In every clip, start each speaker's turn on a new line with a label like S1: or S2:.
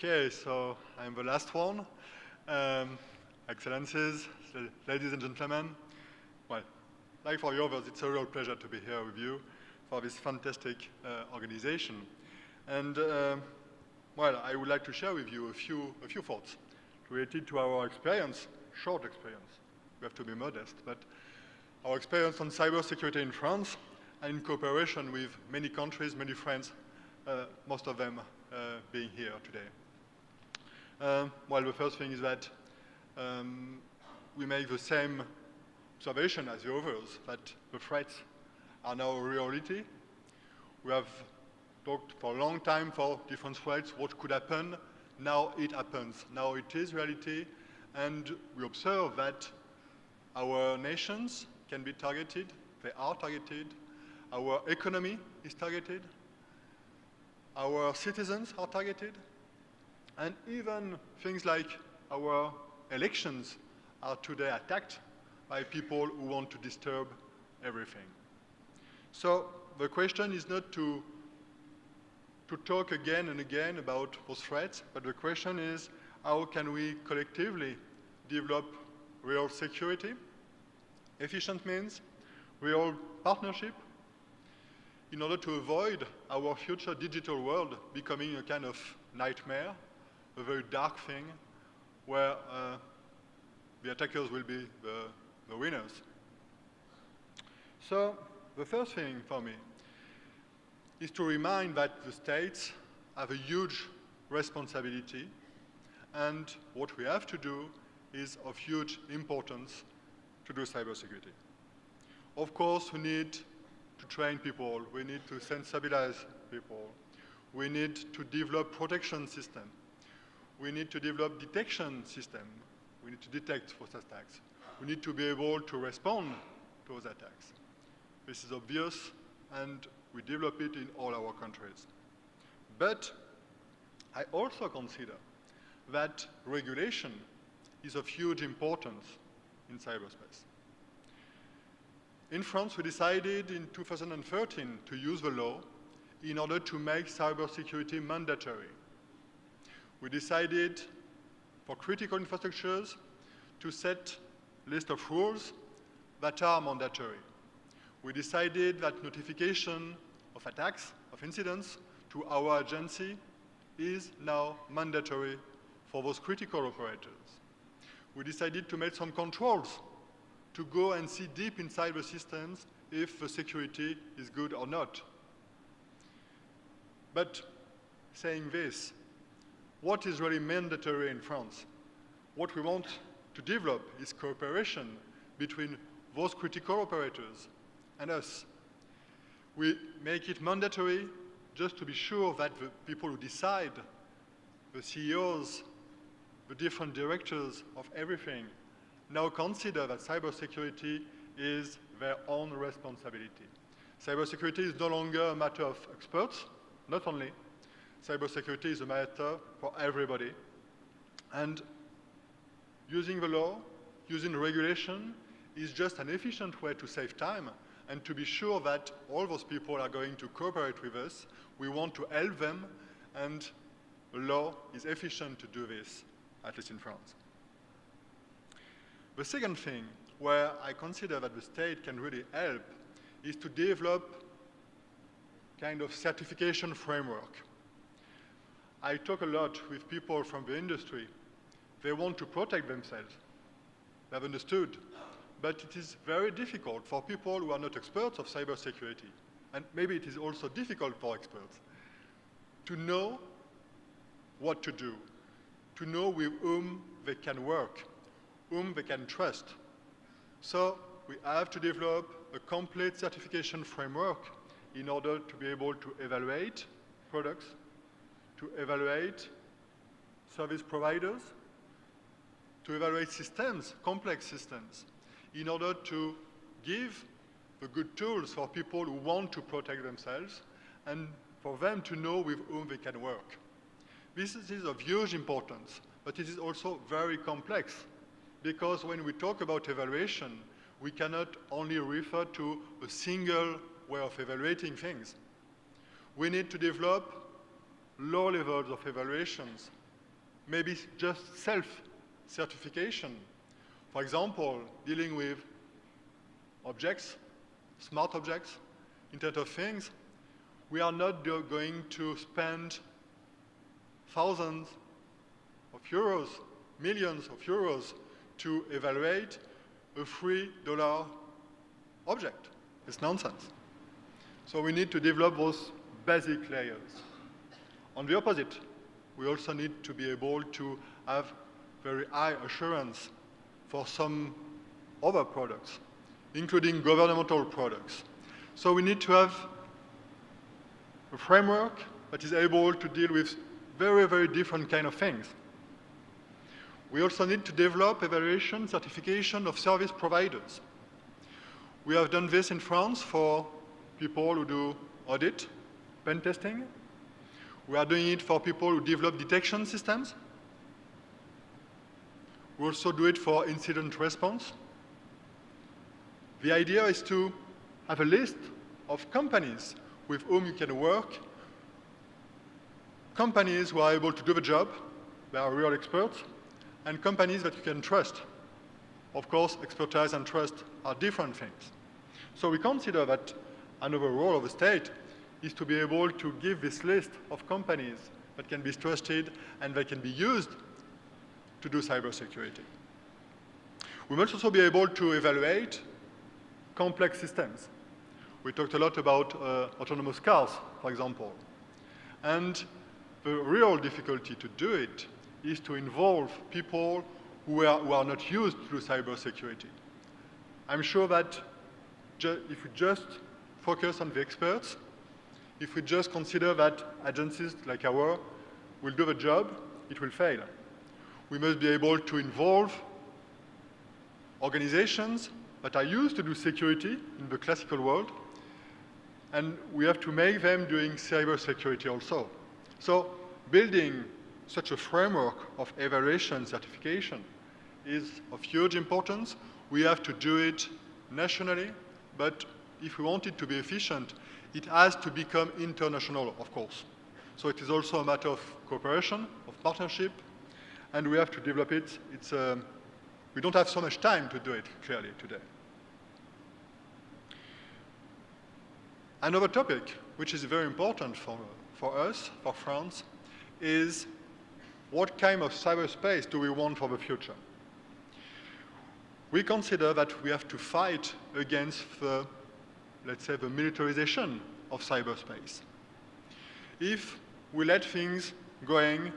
S1: Okay, so I'm the last one. Excellencies, ladies and gentlemen, well, like for the others, it's a real pleasure to be here with you for this fantastic organization. And well, I would like to share with you a few thoughts related to our experience, short experience. We have to be modest, but our experience on cybersecurity in France and in cooperation with many countries, many friends, most of them being here today. Well, the first thing is that we make the same observation as the others, that the threats are now a reality. We have talked for a long time for different threats, what could happen. Now it happens. Now it is reality, and we observe that our nations can be targeted. They are targeted. Our economy is targeted. Our citizens are targeted. And even things like our elections are today attacked by people who want to disturb everything. So the question is not to talk again and again about those threats, but the question is, how can we collectively develop real security, efficient means, real partnership, in order to avoid our future digital world becoming a kind of nightmare, a very dark thing, where the attackers will be the winners. So the first thing for me is to remind that the states have a huge responsibility, and what we have to do is of huge importance to do cybersecurity. Of course, we need to train people, we need to sensibilize people, we need to develop protection system, we need to develop detection system, we need to detect those attacks, we need to be able to respond to those attacks. This is obvious, and we develop it in all our countries. But I also consider that regulation is of huge importance in cyberspace. In France, we decided in 2013 to use the law in order to make cybersecurity mandatory. We decided for critical infrastructures to set a list of rules that are mandatory. We decided that notification of attacks, of incidents, to our agency is now mandatory for those critical operators. We decided to make some controls to go and see deep inside the systems if the security is good or not. But saying this, what is really mandatory in France? What we want to develop is cooperation between those critical operators and us. We make it mandatory just to be sure that the people who decide, the CEOs, the different directors of everything, now consider that cybersecurity is their own responsibility. Cybersecurity is no longer a matter of experts, not only. Cybersecurity is a matter for everybody. And using the law, using regulation, is just an efficient way to save time and to be sure that all those people are going to cooperate with us. We want to help them, and the law is efficient to do this, at least in France. The second thing where I consider that the state can really help is to develop kind of certification framework. I talk a lot with people from the industry. They want to protect themselves. They have understood. But it is very difficult for people who are not experts of cybersecurity, and maybe it is also difficult for experts, to know what to do, to know with whom they can work, whom they can trust. So we have to develop a complete certification framework in order to be able to evaluate products, to evaluate service providers, to evaluate systems, complex systems, in order to give the good tools for people who want to protect themselves and for them to know with whom they can work. This is of huge importance, but it is also very complex, because when we talk about evaluation, we cannot only refer to a single way of evaluating things. We need to develop low levels of evaluations maybe just self-certification. For example, dealing with objects, smart objects, Internet of Things, we are not going to spend thousands of euros, millions of euros to evaluate a $3 object. It's nonsense. So we need to develop those basic layers. On the opposite, we also need to be able to have very high assurance for some other products, including governmental products. So we need to have a framework that is able to deal with very, very different kind of things. We also need to develop evaluation, certification of service providers. We have done this in France for people who do audit, pen testing. We are doing it for people who develop detection systems. We also do it for incident response. The idea is to have a list of companies with whom you can work, companies who are able to do the job, they are real experts, and companies that you can trust. Of course, expertise and trust are different things. So we consider that another role of the state is to be able to give this list of companies that can be trusted and that can be used to do cybersecurity. We must also be able to evaluate complex systems. We talked a lot about autonomous cars, for example. And the real difficulty to do it is to involve people who are not used to cybersecurity. I'm sure that if we just focus on the experts, if we just consider that agencies like ours will do the job, it will fail. We must be able to involve organizations that are used to do security in the classical world, and we have to make them doing cybersecurity also. So building such a framework of evaluation certification is of huge importance. We have to do it nationally, but if we want it to be efficient, it has to become international, of course. So it is also a matter of cooperation, of partnership, and we have to develop it. We don't have so much time to do it, clearly, today. Another topic, which is very important for us, for France, is what kind of cyberspace do we want for the future? We consider that we have to fight against the, let's say, the militarization of cyberspace. If we let things going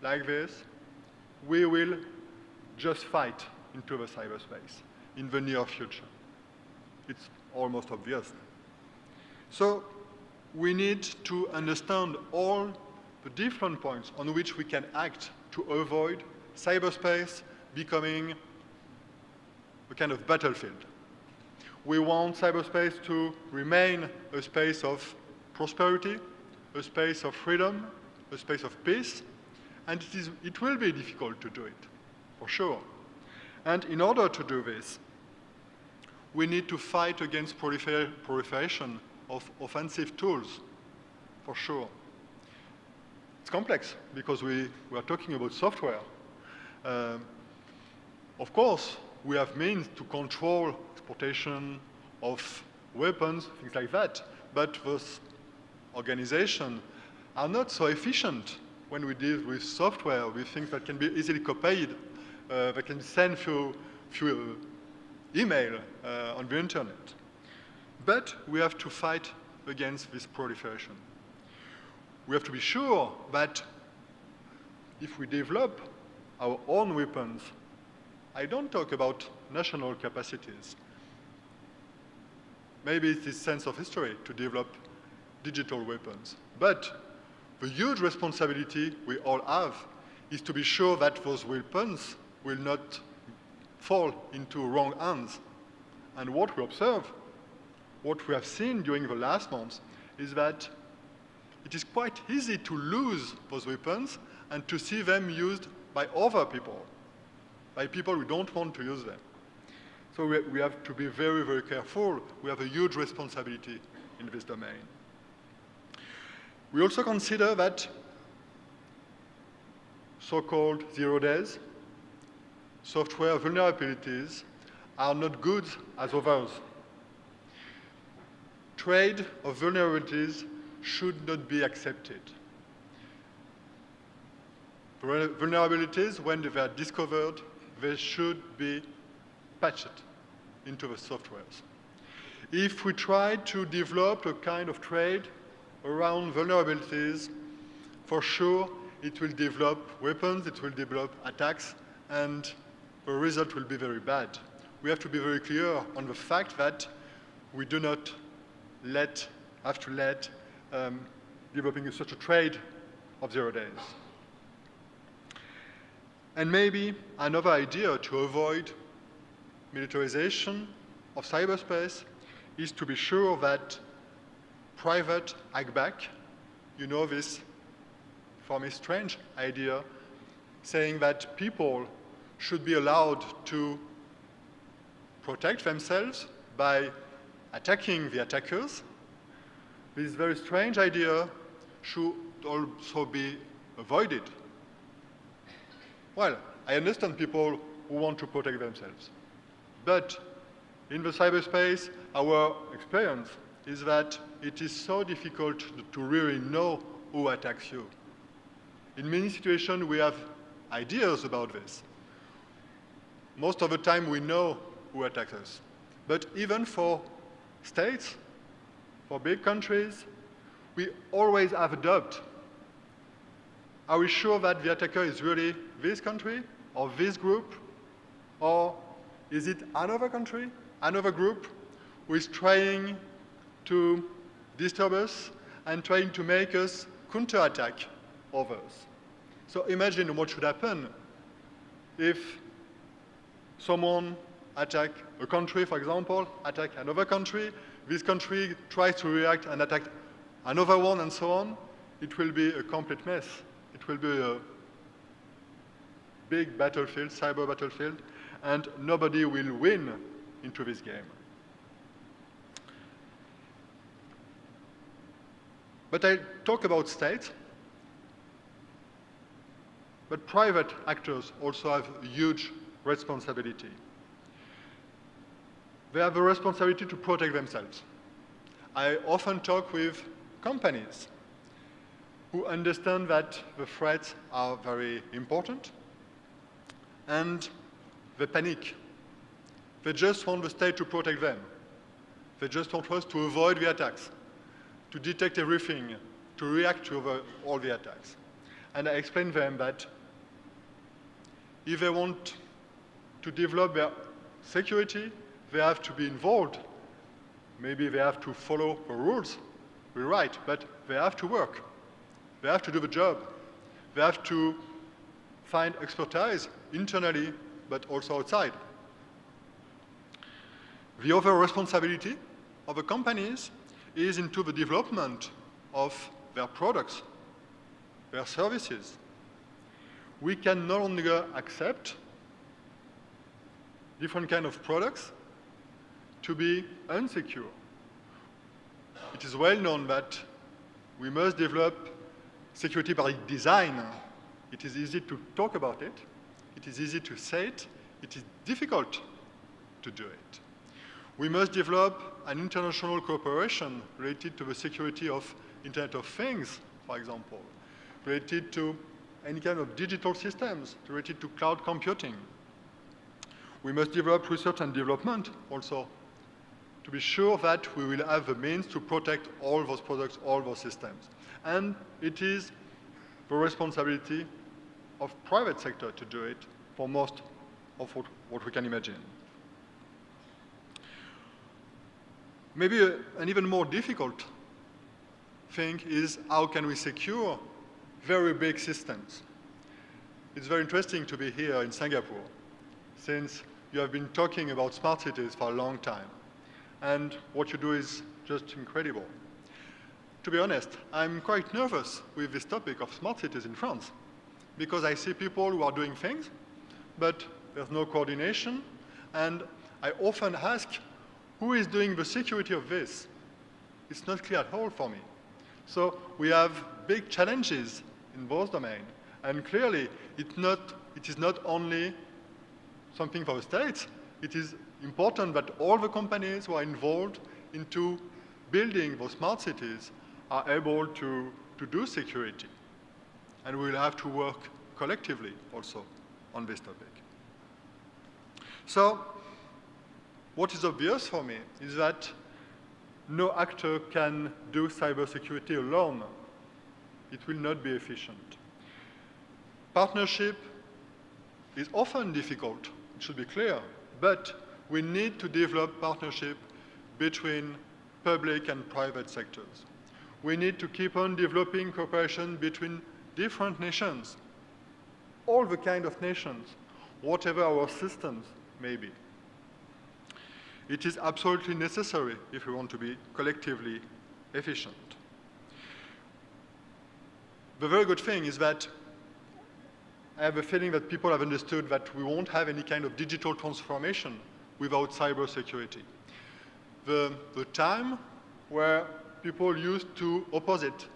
S1: like this, we will just fight into the cyberspace in the near future. It's almost obvious. So we need to understand all the different points on which we can act to avoid cyberspace becoming a kind of battlefield. We want cyberspace to remain a space of prosperity, a space of freedom, a space of peace, and it will be difficult to do it, for sure. And in order to do this, we need to fight against proliferation of offensive tools, for sure. It's complex because we are talking about software. Of course, we have means to control exportation of weapons, things like that, but those organizations are not so efficient when we deal with software, with things that can be easily copied, that can be sent through email on the internet. But we have to fight against this proliferation. We have to be sure that if we develop our own weapons, I don't talk about national capacities. Maybe it's this sense of history to develop digital weapons. But the huge responsibility we all have is to be sure that those weapons will not fall into wrong hands. And what we observe, what we have seen during the last months, is that it is quite easy to lose those weapons and to see them used by other people, by people who don't want to use them. So we have to be very, very careful. We have a huge responsibility in this domain. We also consider that so-called 0 days, software vulnerabilities are not good as others. Trade of vulnerabilities should not be accepted. Vulnerabilities, when they are discovered, they should be patched into the softwares. If we try to develop a kind of trade around vulnerabilities, for sure it will develop weapons, it will develop attacks, and the result will be very bad. We have to be very clear on the fact that we do not have to let developing such a trade of 0 days. And maybe another idea to avoid militarization of cyberspace is to be sure that private hackback, you know this for me strange idea, saying that people should be allowed to protect themselves by attacking the attackers. This very strange idea should also be avoided. Well, I understand people who want to protect themselves. But in the cyberspace, our experience is that it is so difficult to really know who attacks you. In many situations, we have ideas about this. Most of the time, we know who attacks us. But even for states, for big countries, we always have a doubt. Are we sure that the attacker is really this country or this group? Or is it another country, another group who is trying to disturb us and trying to make us counterattack others? So imagine what should happen if someone attack a country, for example, attack another country, this country tries to react and attack another one and so on. It will be a complete mess. It will be a big battlefield, cyber battlefield, and nobody will win into this game. But I talk about states, but private actors also have a huge responsibility. They have a responsibility to protect themselves. I often talk with companies who understand that the threats are very important, and they panic. They just want the state to protect them. They just want us to avoid the attacks, to detect everything, to react to all the attacks. And I explain to them that if they want to develop their security, they have to be involved. Maybe they have to follow the rules, we're right, but they have to work. They have to do the job. They have to find expertise internally, but also outside. The other responsibility of the companies is into the development of their products, their services. We can no longer accept different kinds of products to be unsecure. It is well known that we must develop security by design. It is easy to talk about it. It is easy to say it. It is difficult to do it. We must develop an international cooperation related to the security of Internet of Things, for example, related to any kind of digital systems, related to cloud computing. We must develop research and development also to be sure that we will have the means to protect all those products, all those systems. And it is the responsibility of private sector to do it for most of what we can imagine. Maybe an even more difficult thing is how can we secure very big systems. It's very interesting to be here in Singapore, since you have been talking about smart cities for a long time. And what you do is just incredible. To be honest, I'm quite nervous with this topic of smart cities in France, because I see people who are doing things, but there's no coordination, and I often ask, who is doing the security of this? It's not clear at all for me. So we have big challenges in both domains, And clearly, it is not only something for the states. It is important that all the companies who are involved into building those smart cities are able to do security. And we will have to work collectively also on this topic. So, what is obvious for me is that no actor can do cybersecurity alone. It will not be efficient. Partnership is often difficult, it should be clear, but we need to develop partnership between public and private sectors. We need to keep on developing cooperation between different nations, all the kind of nations, whatever our systems may be. It is absolutely necessary if we want to be collectively efficient. The very good thing is that I have a feeling that people have understood that we won't have any kind of digital transformation without cybersecurity. The time where people used to opposite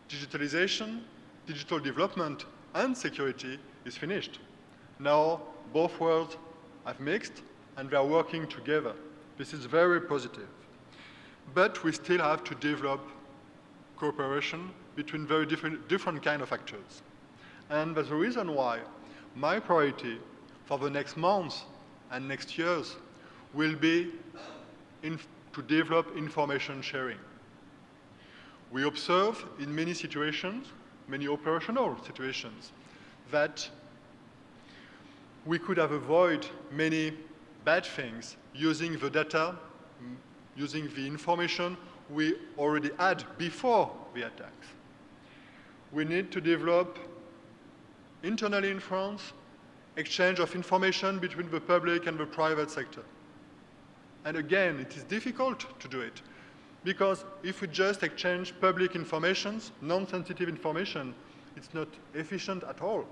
S1: digitalization, digital development, and security is finished. Now, both worlds have mixed, and they are working together. This is very positive. But we still have to develop cooperation between very different kind of actors. And that's the reason why my priority for the next months and next years will be to develop information sharing. We observe in many situations, many operational situations, that we could have avoided many bad things using the data, using the information we already had before the attacks. We need to develop internally in France exchange of information between the public and the private sector. And again, it is difficult to do it because if we just exchange public information, non-sensitive information, it's not efficient at all.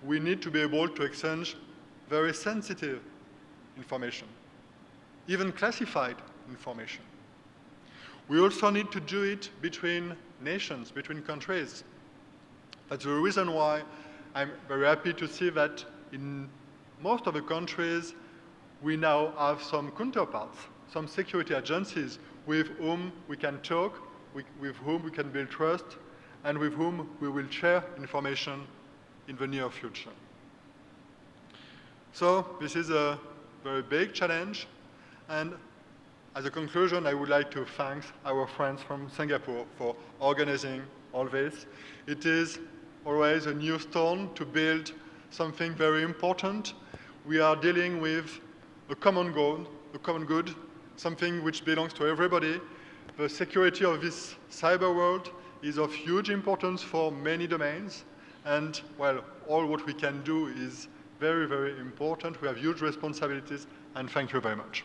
S1: We need to be able to exchange very sensitive information, even classified information. We also need to do it between nations, between countries. That's the reason why I'm very happy to see that in most of the countries, we now have some counterparts, some security agencies with whom we can talk, with whom we can build trust, and with whom we will share information in the near future. So this is a very big challenge, and as a conclusion, I would like to thank our friends from Singapore for organizing all this. It is always a new stone to build something very important. We are dealing with a common goal, a common good, something which belongs to everybody. The security of this cyber world is of huge importance for many domains, and well, all what we can do is very, very important. We have huge responsibilities, and thank you very much.